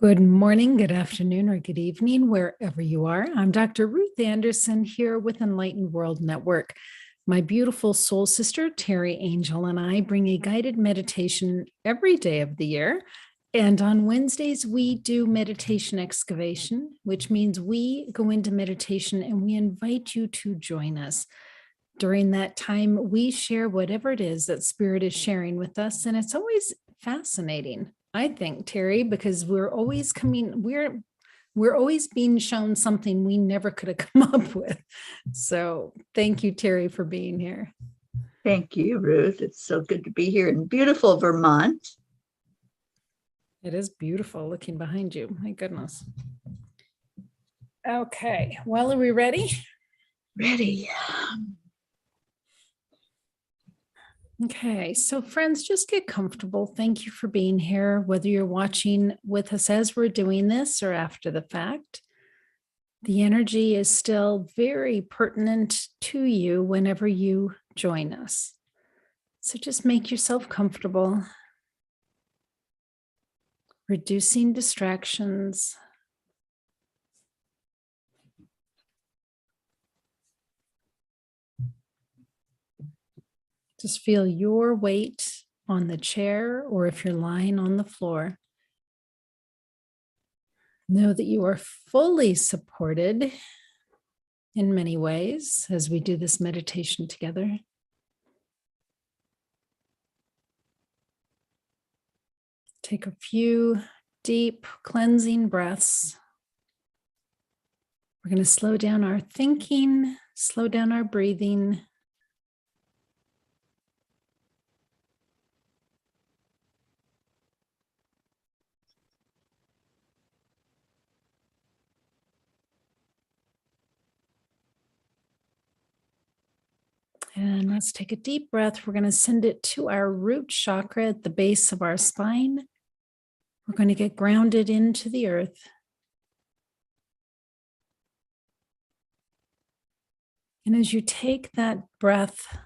Good morning, good afternoon, or good evening, wherever you are. I'm Dr. Ruth Anderson here with Enlightened World Network. My beautiful soul sister, Teri Angel, and I bring a guided meditation every day of the year. And on Wednesdays, we do meditation excavation, which means we go into meditation and we invite you to join us. During that time, we share whatever it is that Spirit is sharing with us. And it's always fascinating, I think, Teri, because we're always being shown something we never could have come up with. So thank you, Teri, for being here. Thank you, Ruth. It's so good to be here in beautiful Vermont. It is beautiful looking behind you. My goodness. Okay, well, are we ready? Ready. Okay, so friends, just get comfortable. Thank you for being here, whether you're watching with us as we're doing this or after the fact. The energy is still very pertinent to you whenever you join us. So just make yourself comfortable, reducing distractions. Just feel your weight on the chair, or if you're lying on the floor. Know that you are fully supported in many ways as we do this meditation together. Take a few deep cleansing breaths. We're going to slow down our thinking, slow down our breathing. And let's take a deep breath. We're going to send it to our root chakra at the base of our spine. We're going to get grounded into the earth. And as you take that breath,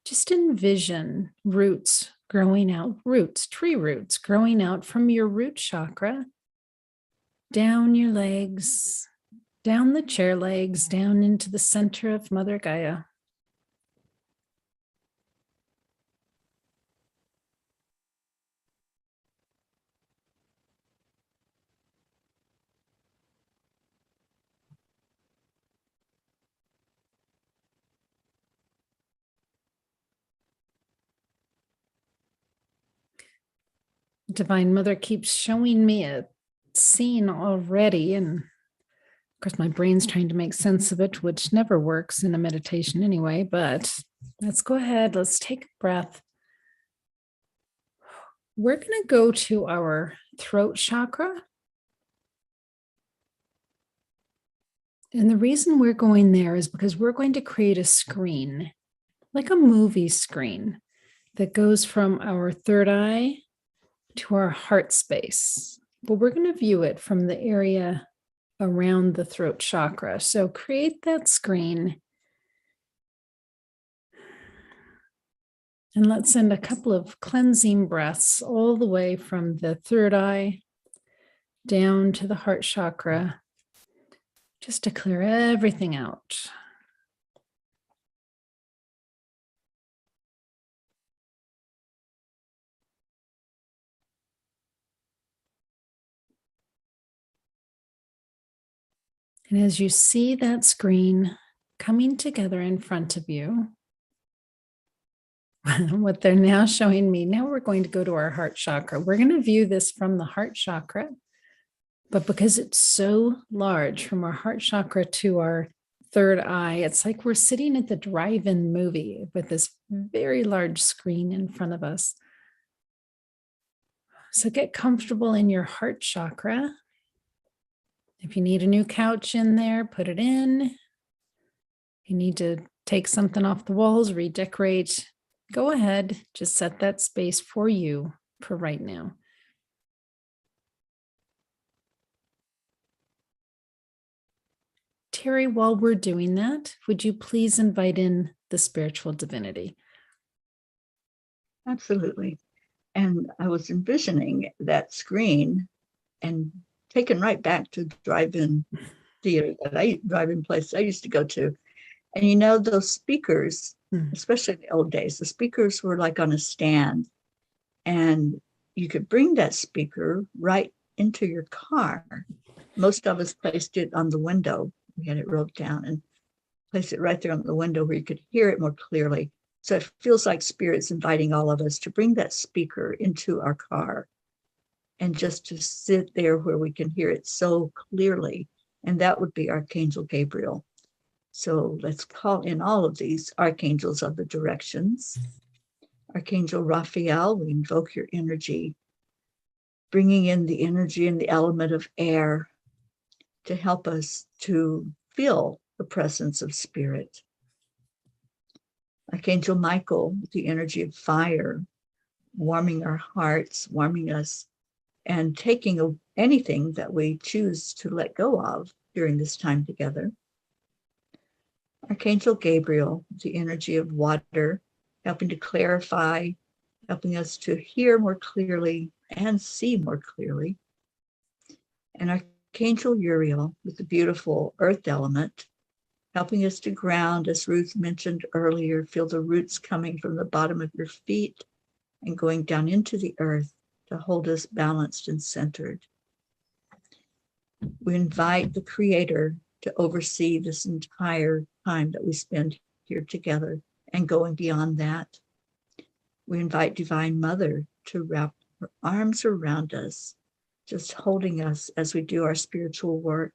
just envision roots growing out, tree roots growing out from your root chakra, down your legs, down the chair legs, down into the center of Mother Gaia. Divine Mother keeps showing me a scene already, and of course my brain's trying to make sense of it, which never works in a meditation anyway, but let's go ahead. Let's take a breath. We're going to go to our throat chakra. And the reason we're going there is because we're going to create a screen, like a movie screen, that goes from our third eye to our heart space. But we're going to view it from the area around the throat chakra. So create that screen. And let's send a couple of cleansing breaths all the way from the third eye down to the heart chakra, just to clear everything out. And as you see that screen coming together in front of you, what they're now showing me, now we're going to go to our heart chakra. We're going to view this from the heart chakra, but because it's so large from our heart chakra to our third eye, it's like we're sitting at the drive-in movie with this very large screen in front of us. So get comfortable in your heart chakra. If you need a new couch in there, put it in. If you need to take something off the walls, redecorate, go ahead. Just set that space for you for right now. Teri, while we're doing that, would you please invite in the spiritual divinity? Absolutely. And I was envisioning that screen and taken right back to drive-in place I used to go to. And those speakers, especially in the old days, the speakers were like on a stand, and you could bring that speaker right into your car. Most of us placed it on the window. We had it rolled down and placed it right there on the window where you could hear it more clearly. So it feels like Spirit's inviting all of us to bring that speaker into our car and just to sit there where we can hear it so clearly. And that would be Archangel Gabriel. So let's call in all of these archangels of the directions. Archangel Raphael, we invoke your energy, bringing in the energy and the element of air to help us to feel the presence of Spirit. Archangel Michael, with the energy of fire, warming our hearts, warming us, and taking anything that we choose to let go of during this time together. Archangel Gabriel, the energy of water, helping to clarify, helping us to hear more clearly and see more clearly. And Archangel Uriel, with the beautiful earth element, helping us to ground, as Ruth mentioned earlier, feel the roots coming from the bottom of your feet and going down into the earth to hold us balanced and centered. We invite the Creator to oversee this entire time that we spend here together and going beyond that. We invite Divine Mother to wrap her arms around us, just holding us as we do our spiritual work.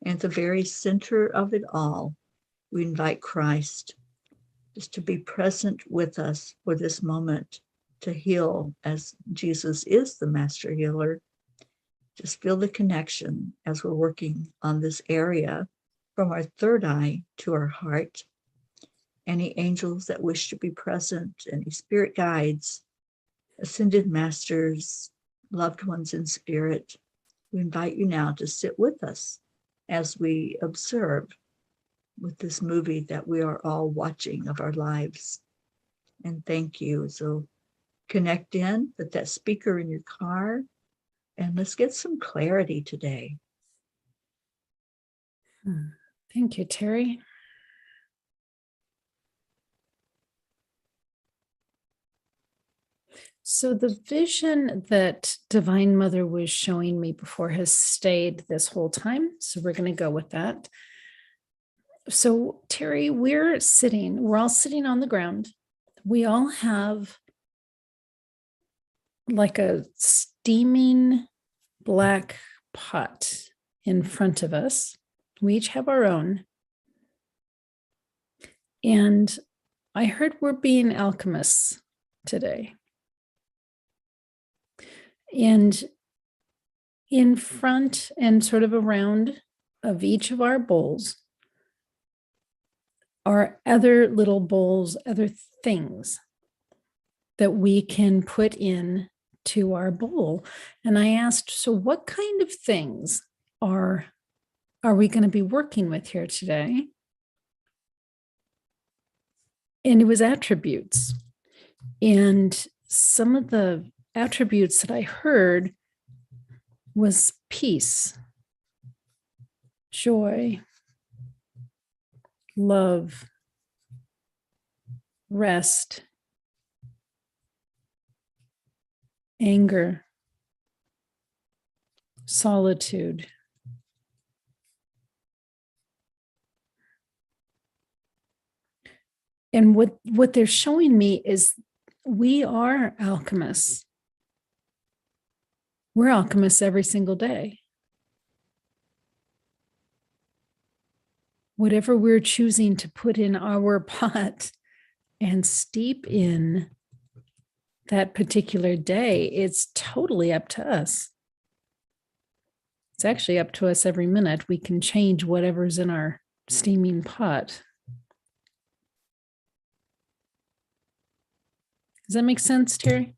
And at the very center of it all, we invite Christ just to be present with us for this moment to heal, as Jesus is the master healer. Just feel the connection as we're working on this area from our third eye to our heart. Any angels that wish to be present, any spirit guides, ascended masters, loved ones in spirit, we invite you now to sit with us as we observe with this movie that we are all watching of our lives. And thank you. So connect in, put that speaker in your car, and let's get some clarity today. Thank you, Teri. So the vision that Divine Mother was showing me before has stayed this whole time. So we're going to go with that. So Teri, we're all sitting on the ground. We all have like a steaming black pot in front of us. We each have our own. And I heard we're being alchemists today. And in front and sort of around of each of our bowls are other little bowls, other things that we can put in to our bowl. And I asked, so what kind of things are we going to be working with here today? And it was attributes. And some of the attributes that I heard was peace, joy, love, rest, anger, solitude. And what they're showing me is we are alchemists. We're alchemists every single day. Whatever we're choosing to put in our pot and steep in that particular day, it's totally up to us. It's actually up to us every minute. We can change whatever's in our steaming pot. Does that make sense, Teri?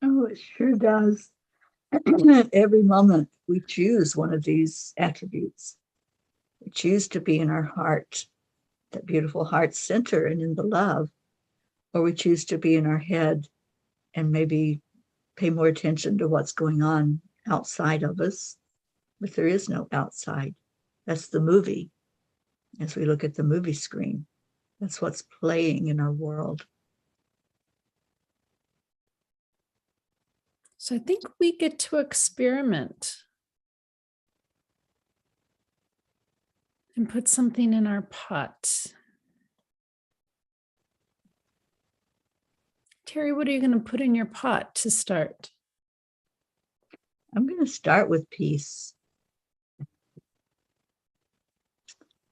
Oh, it sure does. Every moment we choose one of these attributes. We choose to be in our heart, that beautiful heart center and in the love, or we choose to be in our head and maybe pay more attention to what's going on outside of us, but there is no outside. That's the movie. As we look at the movie screen, that's what's playing in our world. So I think we get to experiment and put something in our pot. Teri, what are you going to put in your pot to start? I'm going to start with peace.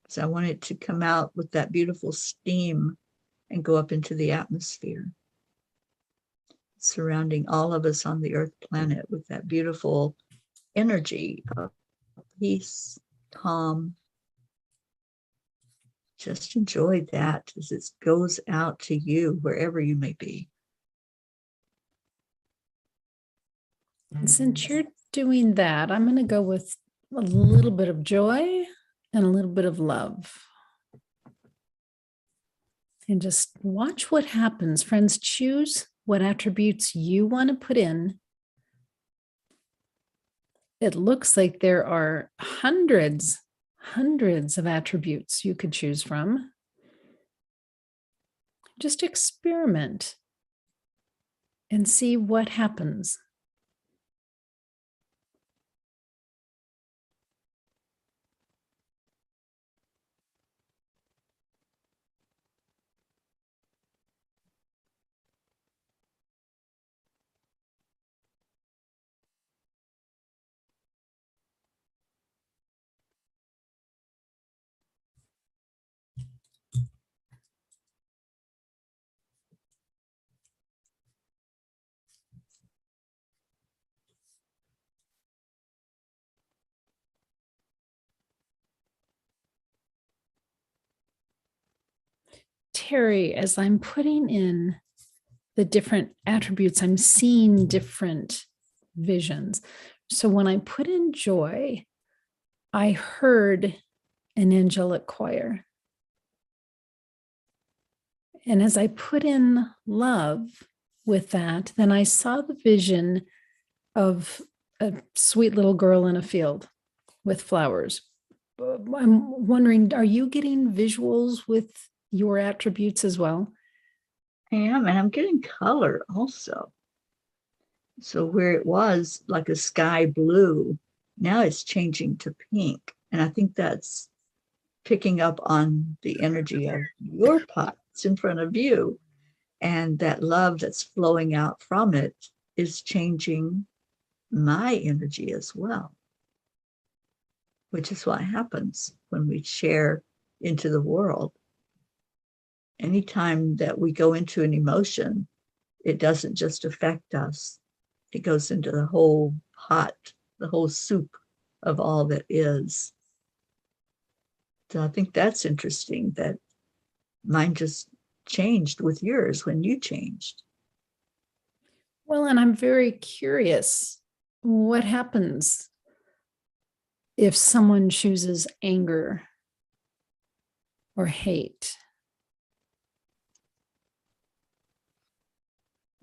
So I want it to come out with that beautiful steam and go up into the atmosphere, surrounding all of us on the earth planet with that beautiful energy of peace, calm. Just enjoy that as it goes out to you wherever you may be. And since you're doing that, I'm going to go with a little bit of joy and a little bit of love. And just watch what happens. Friends, choose what attributes you want to put in. It looks like there are hundreds of attributes you could choose from. Just experiment and see what happens. Teri, as I'm putting in the different attributes, I'm seeing different visions. So when I put in joy, I heard an angelic choir. And as I put in love with that, then I saw the vision of a sweet little girl in a field with flowers. I'm wondering, are you getting visuals with your attributes as well? I am, and I'm getting color also. So where it was like a sky blue, now it's changing to pink. And I think that's picking up on the energy of your pots in front of you. And that love that's flowing out from it is changing my energy as well, which is what happens when we share into the world. Anytime that we go into an emotion, it doesn't just affect us, it goes into the whole pot, the whole soup of all that is. So I think that's interesting that mine just changed with yours when you changed. Well, and I'm very curious what happens if someone chooses anger or hate.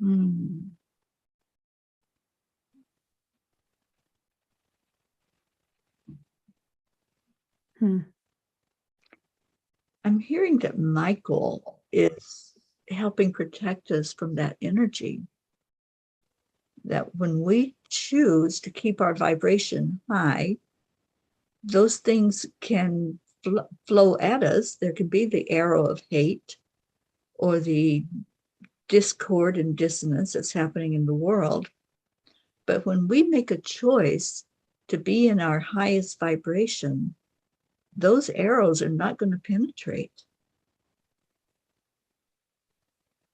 Mm. Hmm. I'm hearing that Michael is helping protect us from that energy. That when we choose to keep our vibration high, those things can flow at us. There can be the arrow of hate or the discord and dissonance that's happening in the world. But when we make a choice to be in our highest vibration, those arrows are not going to penetrate.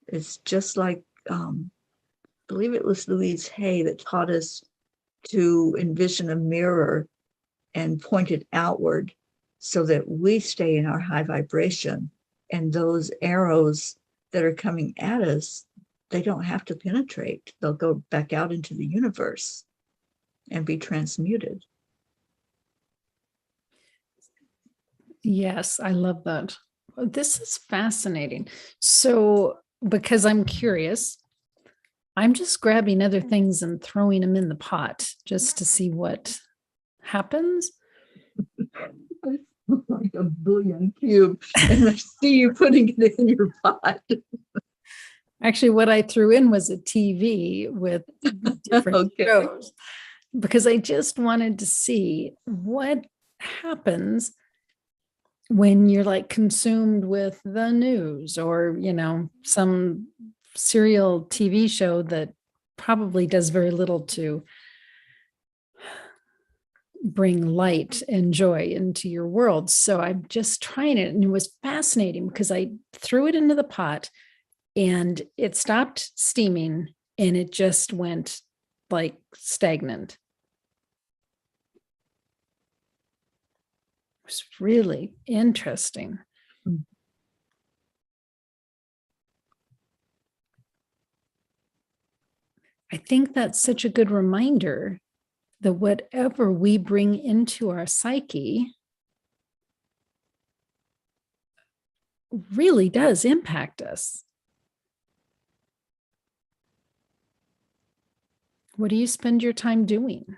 It's just like, I believe it was Louise Hay that taught us to envision a mirror and point it outward so that we stay in our high vibration. And those arrows that are coming at us, they don't have to penetrate. They'll go back out into the universe and be transmuted. Yes, I love that. This is fascinating. So, because I'm curious, I'm just grabbing other things and throwing them in the pot just to see what happens. Like a billion cube, and I see you putting it in your pot. Actually, what I threw in was a TV with different Okay. shows because I just wanted to see what happens when you're like consumed with the news or, some serial TV show that probably does very little to bring light and joy into your world. So I'm just trying it. And it was fascinating because I threw it into the pot and it stopped steaming and it just went like stagnant. It was really interesting. I think that's such a good reminder that whatever we bring into our psyche really does impact us. What do you spend your time doing?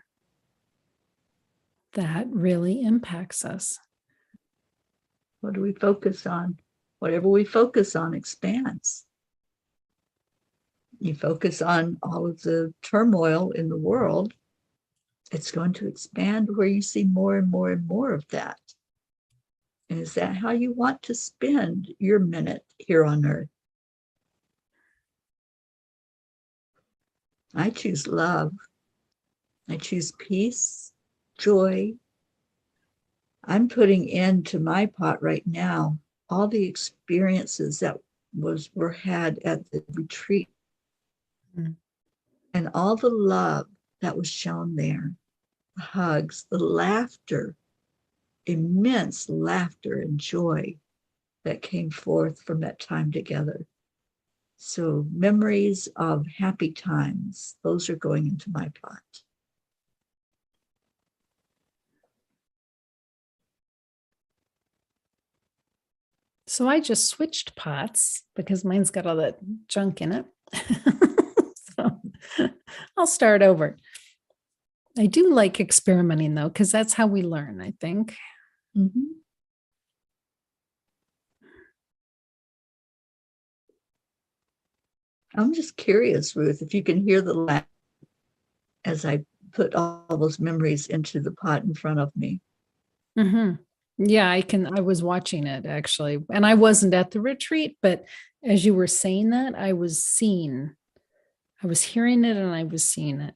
That really impacts us. What do we focus on? Whatever we focus on expands. You focus on all of the turmoil in the world, it's going to expand where you see more and more and more of that. And is that how you want to spend your minute here on earth? I choose love. I choose peace, joy. I'm putting into my pot right now all the experiences that were had at the retreat, and all the love that was shown there, the hugs, the laughter, immense laughter and joy that came forth from that time together. So memories of happy times, those are going into my pot. So I just switched pots because mine's got all that junk in it. So I'll start over. I do like experimenting though, because that's how we learn, I think. Mm-hmm. I'm just curious, Ruth, if you can hear the laugh as I put all those memories into the pot in front of me. Mm-hmm. Yeah, I can. I was watching it actually, and I wasn't at the retreat, but as you were saying that, I was hearing it and I was seeing it.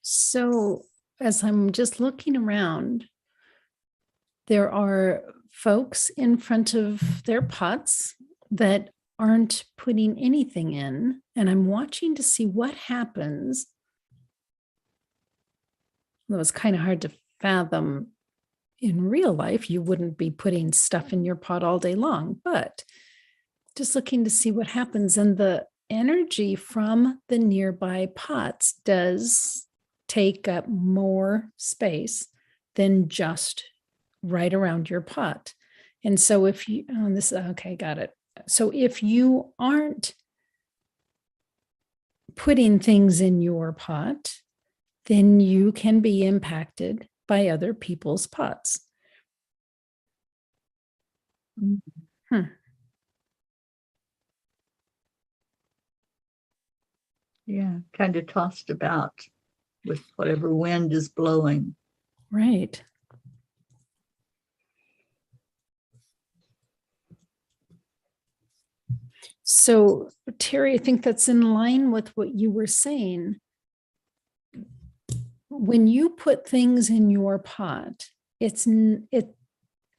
So as I'm just looking around, there are folks in front of their pots that aren't putting anything in, and I'm watching to see what happens. It was kind of hard to fathom in real life. You wouldn't be putting stuff in your pot all day long, but just looking to see what happens. And the energy from the nearby pots does take up more space than just right around your pot. And so if you, okay, got it. So if you aren't putting things in your pot, then you can be impacted by other people's pots. Hmm. Yeah, kind of tossed about with whatever wind is blowing. Right. So, Teri, I think that's in line with what you were saying. When you put things in your pot, it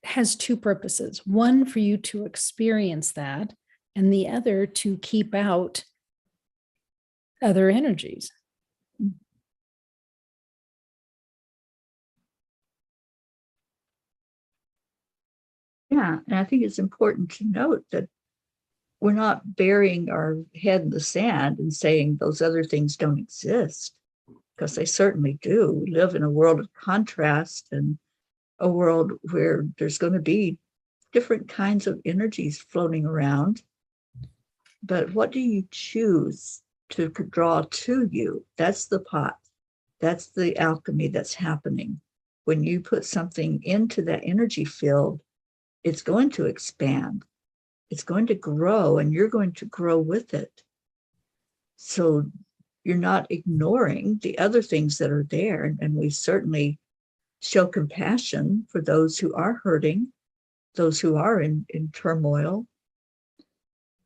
has two purposes. One, for you to experience that, and the other to keep out other energies. Yeah, and I think it's important to note that we're not burying our head in the sand and saying those other things don't exist, because they certainly do. We live in a world of contrast and a world where there's going to be different kinds of energies floating around. But what do you choose to draw to you? That's the pot. That's the alchemy that's happening. When you put something into that energy field, it's going to expand. It's going to grow, and you're going to grow with it. So you're not ignoring the other things that are there. And we certainly show compassion for those who are hurting, those who are in turmoil,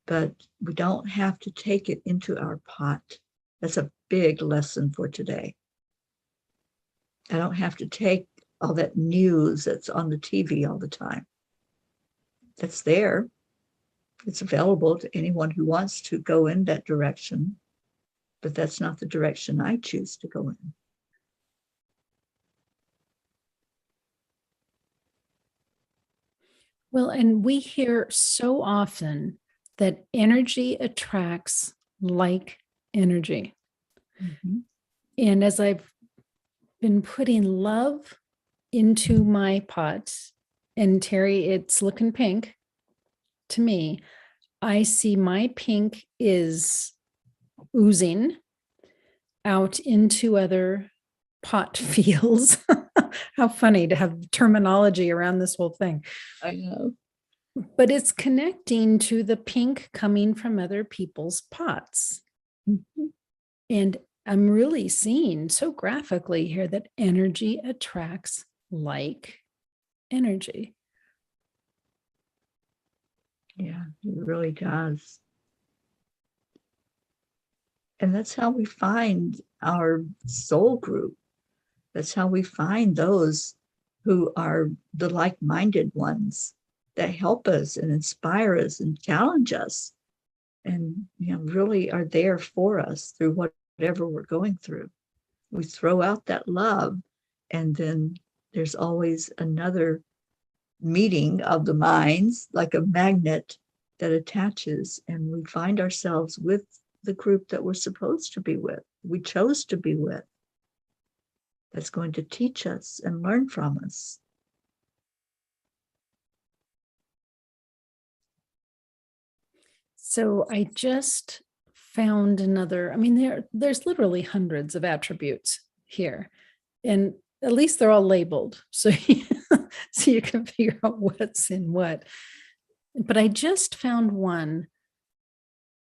but we don't have to take it into our pot. That's a big lesson for today. I don't have to take all that news that's on the TV all the time. That's there. It's available to anyone who wants to go in that direction, but that's not the direction I choose to go in. Well, and we hear so often that energy attracts like energy. Mm-hmm. And as I've been putting love into my pot, and Teri, it's looking pink to me. I see my pink is oozing out into other pot fields. How funny to have terminology around this whole thing. I know. But it's connecting to the pink coming from other people's pots. Mm-hmm. And I'm really seeing so graphically here that energy attracts like energy. Yeah, it really does. And that's how we find our soul group. That's how we find those who are the like-minded ones that help us and inspire us and challenge us, and really are there for us through whatever we're going through. We throw out that love, and then there's always another meeting of the minds, like a magnet that attaches, and we find ourselves with the group that we're supposed to be with, we chose to be with, that's going to teach us and learn from us. So I just found another, I mean, there's literally hundreds of attributes here, and at least they're all labeled. So, so you can figure out what's in what. But I just found one,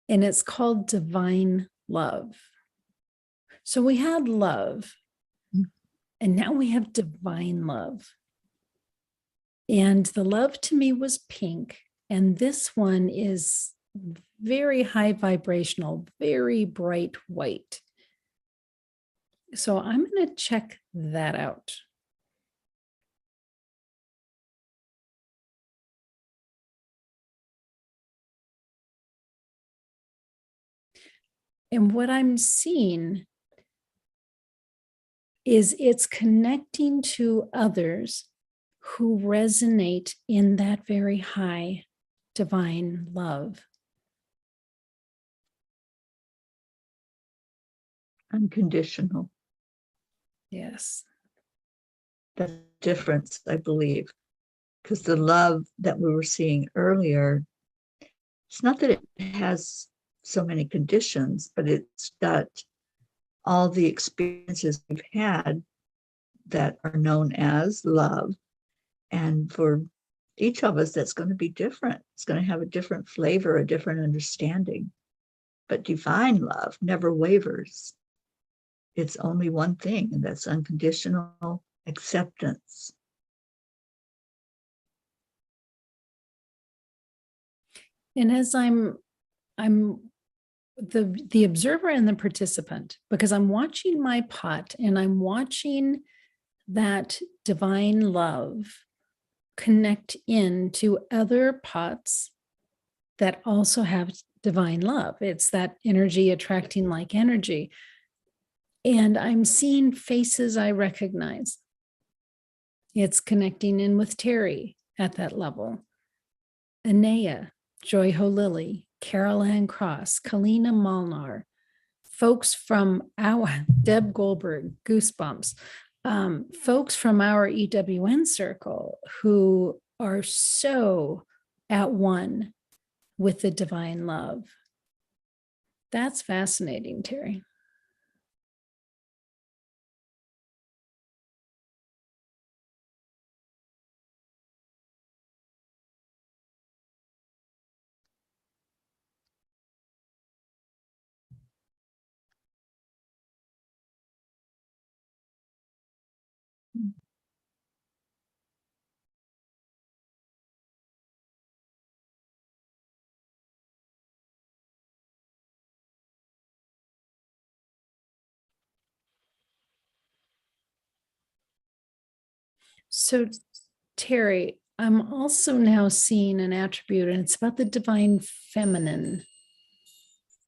and it's called divine love. So we had love, and now we have divine love. And the love to me was pink. And this one is very high vibrational, very bright white. So I'm going to check that out. And what I'm seeing is it's connecting to others who resonate in that very high divine love. Unconditional. Yes. That's the difference, I believe, because the love that we were seeing earlier, it's not that it has so many conditions, but it's got all the experiences we've had that are known as love. And for each of us, that's going to be different. It's going to have a different flavor, a different understanding. But divine love never wavers. It's only one thing, and that's unconditional acceptance. And as I'm the observer and the participant, because I'm watching my pot and I'm watching that divine love connect into other pots that also have divine love. It's that energy attracting like energy. And I'm seeing faces I recognize. It's connecting in with Teri at that level. Anea, Joy Ho Lily, Carol Ann Cross, Kalina Molnar, folks from our Deb Goldberg, Goosebumps, folks from our EWN circle who are so at one with the divine love. That's fascinating, Teri. So, Teri, I'm also now seeing an attribute, and it's about the divine feminine.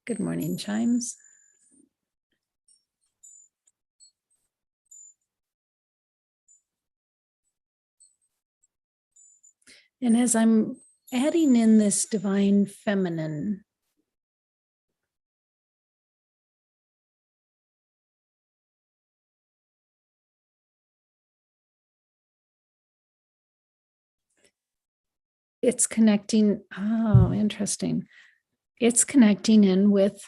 Good morning, Chimes. And as I'm adding in this divine feminine, it's connecting. Oh, interesting. It's connecting in with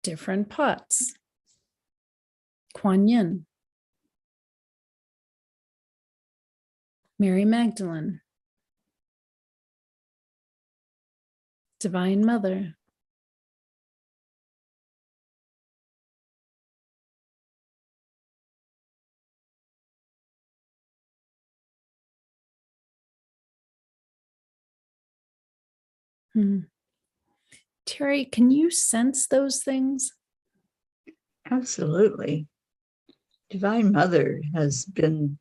different pots. Kuan Yin, Mary Magdalene, Divine Mother, Teri, can you sense those things? Absolutely. Divine Mother has been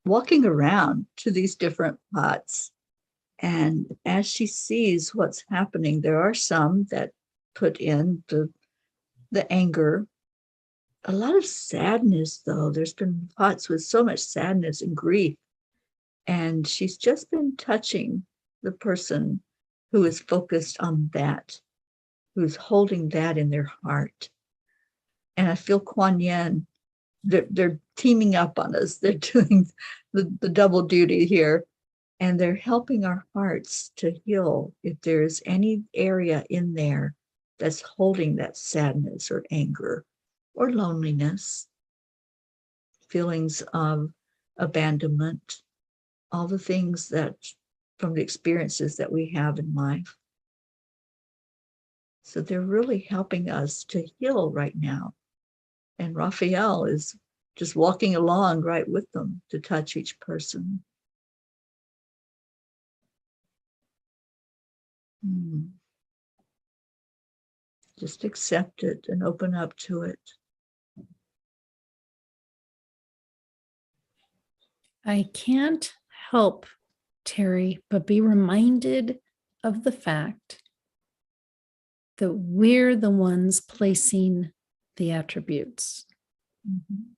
walking around to these different pots. And as she sees what's happening, there are some that put in the anger. A lot of sadness, though. There's been pots with so much sadness and grief. And she's just been touching the person who is focused on that, who's holding that in their heart. And I feel Kuan Yin, they're teaming up on us. They're doing the double duty here. And they're helping our hearts to heal if there's any area in there that's holding that sadness or anger or loneliness, feelings of abandonment, all the things that from the experiences that we have in life. So they're really helping us to heal right now. And Raphael is just walking along right with them to touch each person. Just accept it and open up to it. I can't help, Teri, but be reminded of the fact that we're the ones placing the attributes. Mm-hmm.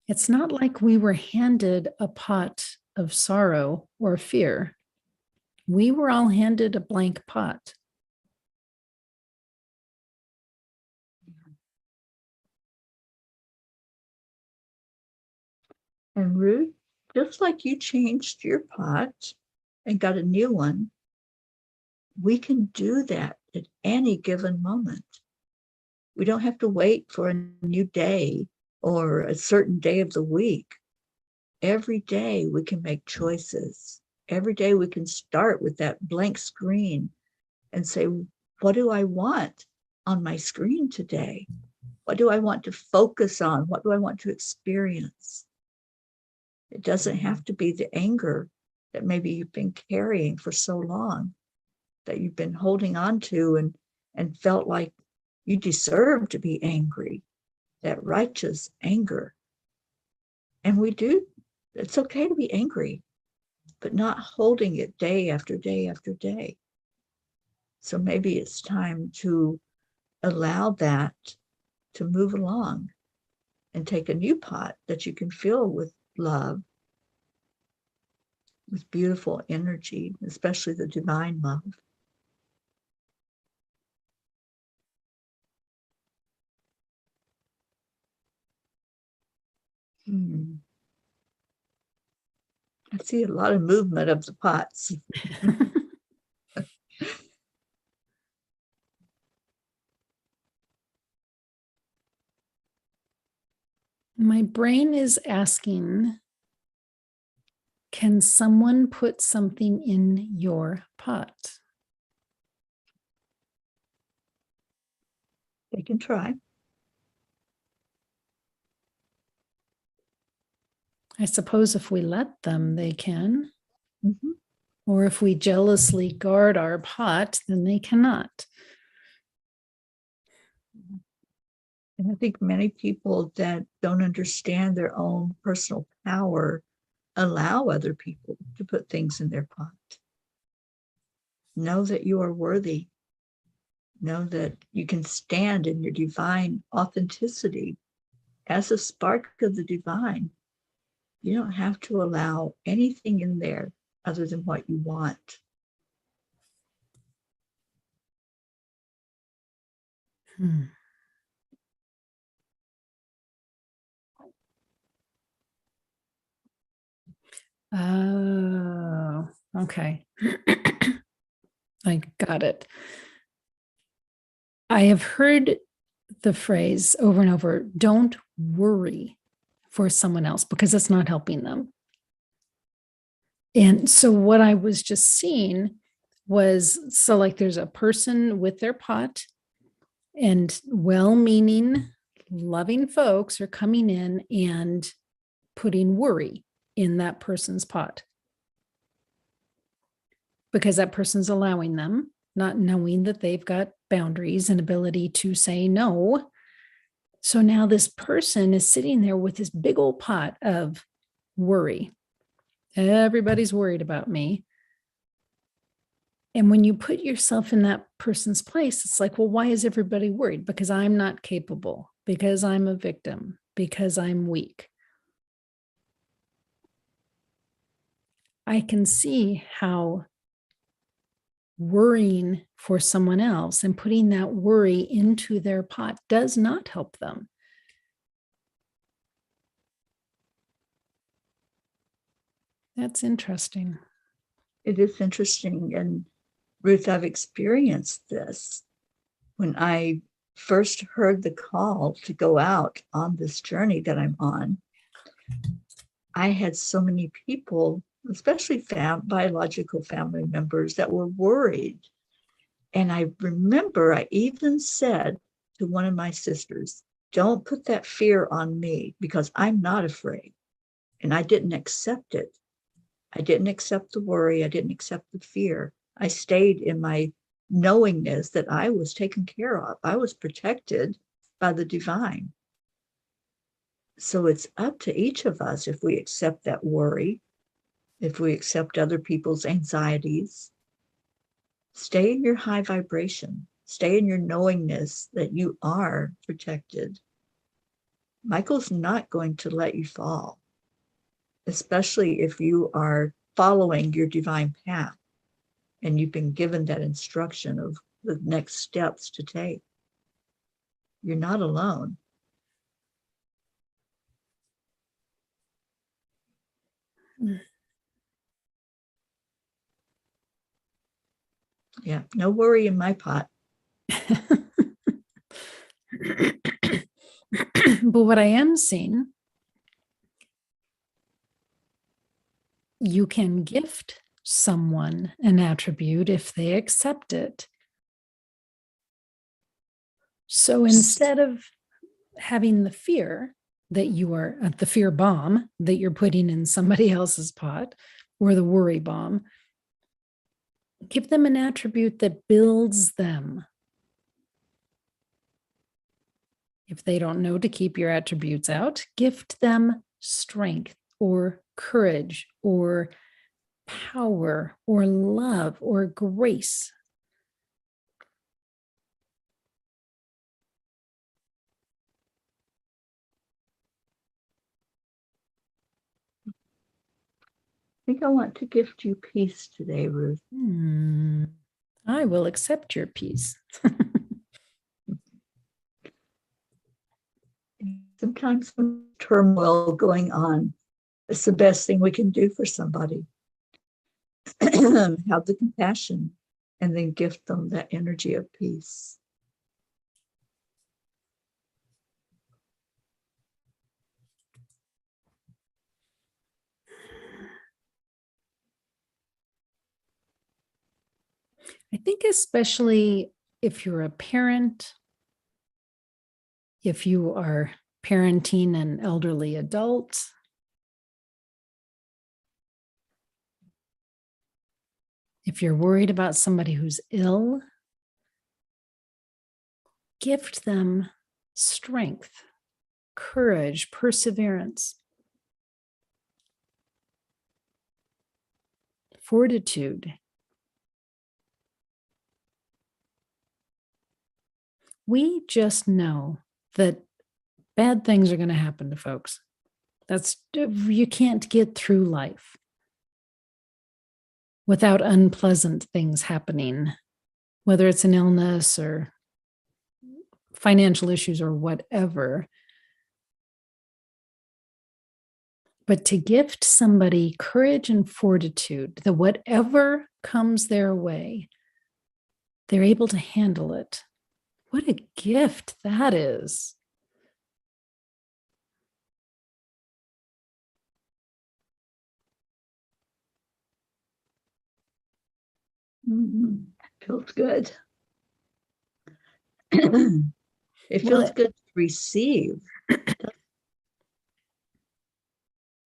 It's not like we were handed a pot of sorrow or fear. We were all handed a blank pot. And Ruth, just like you changed your pot and got a new one, we can do that at any given moment. We don't have to wait for a new day or a certain day of the week. Every day we can make choices. Every day we can start with that blank screen and say, what do I want on my screen today? What do I want to focus on? What do I want to experience? It doesn't have to be the anger that maybe you've been carrying for so long, that you've been holding on to and felt like you deserve to be angry, that righteous anger. And we do. It's okay to be angry, but not holding it day after day after day. So maybe it's time to allow that to move along and take a new pot that you can fill with love, with beautiful energy, especially the divine love. I see a lot of movement of the pots. My brain is asking, can someone put something in your pot? They can try. I suppose if we let them, they can. Mm-hmm. Or if we jealously guard our pot, then they cannot. And I think many people that don't understand their own personal power allow other people to put things in their pot. Know that you are worthy. Know that you can stand in your divine authenticity as a spark of the divine. You don't have to allow anything in there other than what you want. Oh, okay. I got it. I have heard the phrase over and over, don't worry for someone else because it's not helping them. And so what I was just seeing was, so like there's a person with their pot and well-meaning, loving folks are coming in and putting worry in that person's pot because that person's allowing them, not knowing that they've got boundaries and ability to say no. So now this person is sitting there with this big old pot of worry. Everybody's worried about me. And when you put yourself in that person's place, it's like, well, why is everybody worried? Because I'm not capable, because I'm a victim, because I'm weak. I can see how worrying for someone else and putting that worry into their pot does not help them. That's interesting. It is interesting. And Ruth, I've experienced this. When I first heard the call to go out on this journey that I'm on, I had so many people, especially biological family members, that were worried. And I remember I even said to one of my sisters, don't put that fear on me because I'm not afraid. And I didn't accept it. I didn't accept the worry. I didn't accept the fear. I stayed in my knowingness that I was taken care of. I was protected by the divine. So it's up to each of us if we accept that worry, if we accept other people's anxieties. Stay in your high vibration. Stay in your knowingness that you are protected. Michael's not going to let you fall, especially if you are following your divine path and you've been given that instruction of the next steps to take. You're not alone. Yeah, no worry in my pot. But what I am seeing, you can gift someone an attribute if they accept it. So instead of having the fear that you are the fear bomb that you're putting in somebody else's pot or the worry bomb, give them an attribute that builds them. If they don't know to keep your attributes out, gift them strength or courage or power or love or grace. think I want to gift you peace today, Ruth. I will accept your peace. Sometimes when turmoil going on, it's the best thing we can do for somebody. Have the compassion and then gift them that energy of peace. I think especially if you're a parent, if you are parenting an elderly adult, if you're worried about somebody who's ill, gift them strength, courage, perseverance, fortitude. We just know that bad things are going to happen to folks. You can't get through life without unpleasant things happening, whether it's an illness or financial issues or whatever. But to gift somebody courage and fortitude, that whatever comes their way, they're able to handle it. What a gift that is. Feels good. It feels good to receive.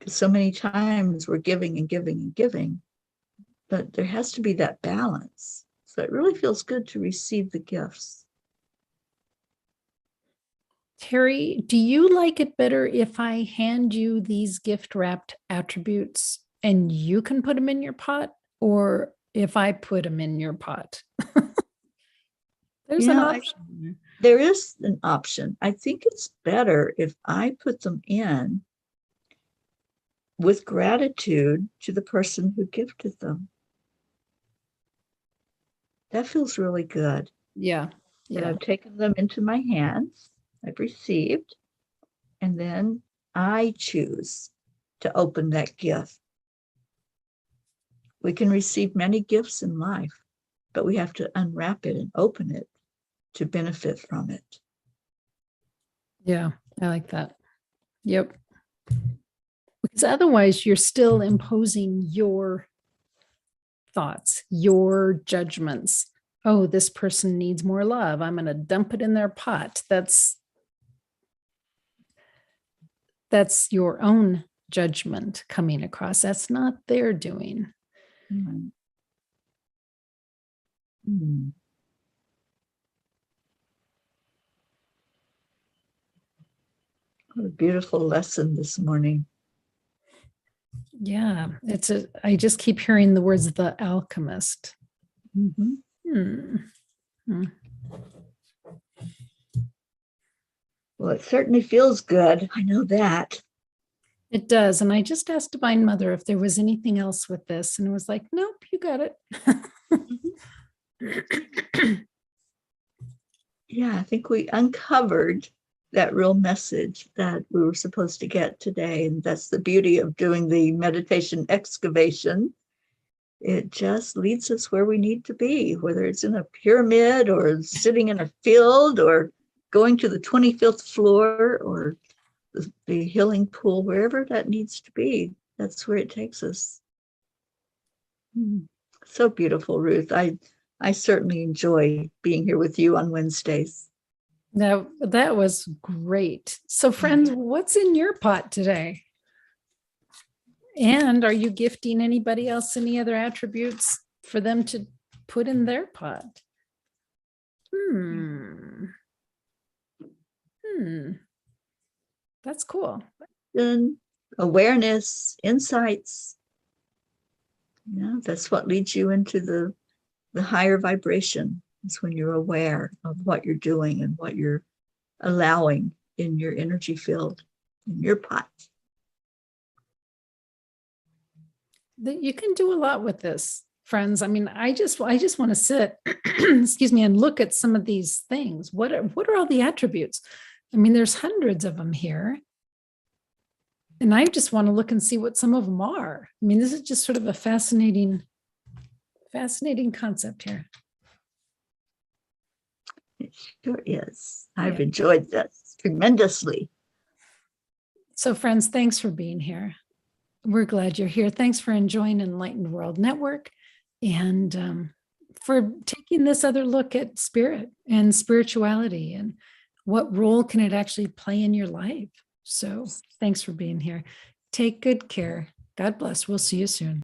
So many times we're giving and giving and giving, but there has to be that balance. So it really feels good to receive the gifts. Teri, do you like it better if I hand you these gift wrapped attributes and you can put them in your pot, or if I put them in your pot? There's an option. There is an option. I think it's better if I put them in with gratitude to the person who gifted them. That feels really good. Yeah. That I've taken them into my hands, I've received, and then I choose to open that gift. We can receive many gifts in life, but we have to unwrap it and open it to benefit from it. Yeah, I like that. Yep. Because otherwise, you're still imposing your thoughts, your judgments. Oh, this person needs more love. I'm going to dump it in their pot. That's your own judgment coming across. That's not their doing. What a beautiful lesson this morning. Yeah, I just keep hearing the words the alchemist. Well, it certainly feels good. I know that. It does. And I just asked Divine Mother if there was anything else with this. And it was like, nope, you got it. Yeah, I think we uncovered that real message that we were supposed to get today. And that's the beauty of doing the meditation excavation. It just leads us where we need to be, whether it's in a pyramid or sitting in a field or going to the 25th floor or the healing pool, wherever that needs to be. That's where it takes us. So beautiful, Ruth. I certainly enjoy being here with you on Wednesdays. Now, that was great. So, friends, what's in your pot today? And are you gifting anybody else any other attributes for them to put in their pot? That's cool. And awareness, insights. Yeah, that's what leads you into the higher vibration. It's when you're aware of what you're doing and what you're allowing in your energy field, in your pot. that you can do a lot with this, friends. I mean, I just want to sit, excuse me, and look at some of these things. What are all the attributes? I mean, there's hundreds of them here. And I just want to look and see what some of them are. I mean, this is just sort of a fascinating concept here. It sure is. I've enjoyed this tremendously. So friends, thanks for being here. We're glad you're here. Thanks for enjoying Enlightened World Network and for taking this other look at spirit and spirituality and what role can it actually play in your life. So thanks for being here. Take good care. God bless. We'll see you soon.